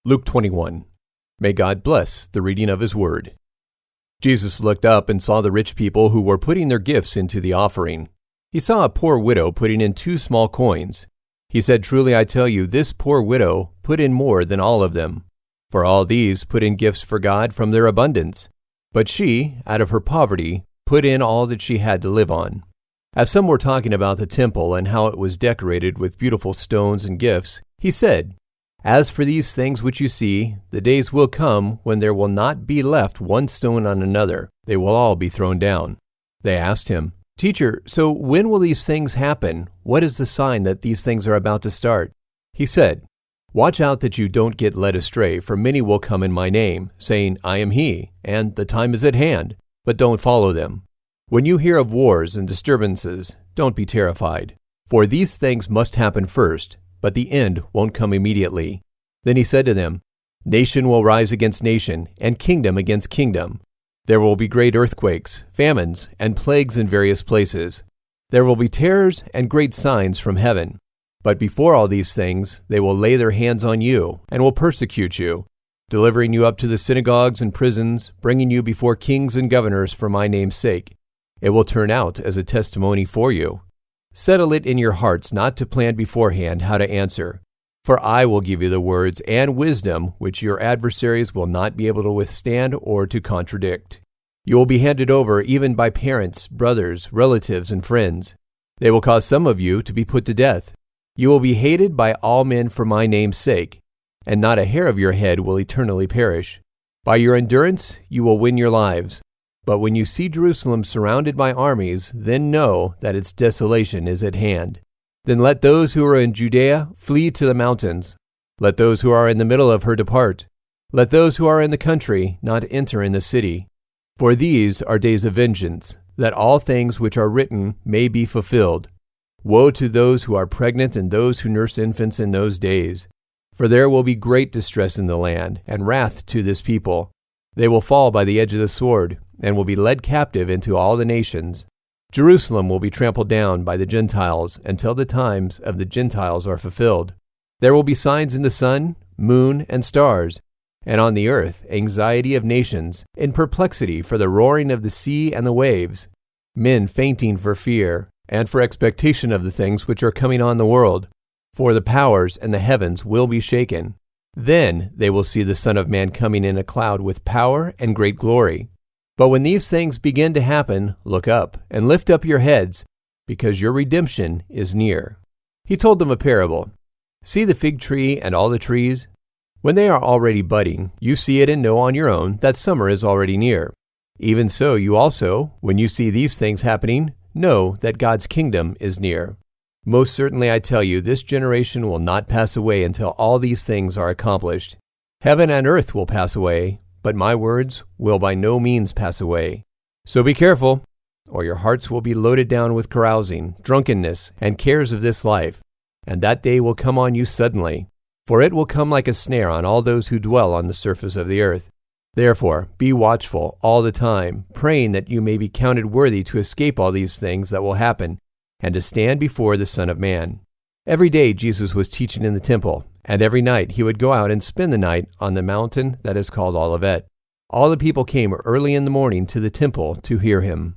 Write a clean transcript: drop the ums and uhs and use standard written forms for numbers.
Luke 21. May God bless the reading of His Word. Jesus looked up and saw the rich people who were putting their gifts into the offering. He saw a poor widow putting in 2 small coins. He said, "Truly I tell you, this poor widow put in more than all of them. For all these put in gifts for God from their abundance. But she, out of her poverty, put in all that she had to live on." As some were talking about the temple and how it was decorated with beautiful stones and gifts, he said, "As for these things which you see, the days will come when there will not be left one stone on another. They will all be thrown down." They asked him, "Teacher, so when will these things happen? What is the sign that these things are about to start?" He said, "Watch out that you don't get led astray, for many will come in my name, saying, 'I am he,' and 'the time is at hand,' but don't follow them. When you hear of wars and disturbances, don't be terrified, for these things must happen first, but the end won't come immediately." Then he said to them, "Nation will rise against nation, and kingdom against kingdom. There will be great earthquakes, famines, and plagues in various places. There will be terrors and great signs from heaven. But before all these things, they will lay their hands on you, and will persecute you, delivering you up to the synagogues and prisons, bringing you before kings and governors for my name's sake. It will turn out as a testimony for you. Settle it in your hearts not to plan beforehand how to answer. For I will give you the words and wisdom which your adversaries will not be able to withstand or to contradict. You will be handed over even by parents, brothers, relatives, and friends. They will cause some of you to be put to death. You will be hated by all men for my name's sake, and not a hair of your head will eternally perish. By your endurance you will win your lives. But when you see Jerusalem surrounded by armies, then know that its desolation is at hand. Then let those who are in Judea flee to the mountains. Let those who are in the middle of her depart. Let those who are in the country not enter in the city. For these are days of vengeance, that all things which are written may be fulfilled. Woe to those who are pregnant and those who nurse infants in those days. For there will be great distress in the land, and wrath to this people. They will fall by the edge of the sword, and will be led captive into all the nations. Jerusalem will be trampled down by the Gentiles until the times of the Gentiles are fulfilled. There will be signs in the sun, moon, and stars, and on the earth anxiety of nations, in perplexity for the roaring of the sea and the waves, men fainting for fear, and for expectation of the things which are coming on the world. For the powers and the heavens will be shaken. Then they will see the Son of Man coming in a cloud with power and great glory. But when these things begin to happen, look up and lift up your heads, because your redemption is near." He told them a parable. "See the fig tree and all the trees? When they are already budding, you see it and know on your own that summer is already near. Even so, you also, when you see these things happening, know that God's kingdom is near. Most certainly I tell you, this generation will not pass away until all these things are accomplished. Heaven and earth will pass away, but my words will by no means pass away. So be careful, or your hearts will be loaded down with carousing, drunkenness, and cares of this life, and that day will come on you suddenly, for it will come like a snare on all those who dwell on the surface of the earth. Therefore, be watchful all the time, praying that you may be counted worthy to escape all these things that will happen, and to stand before the Son of Man." Every day Jesus was teaching in the temple, and every night he would go out and spend the night on the mountain that is called Olivet. All the people came early in the morning to the temple to hear him.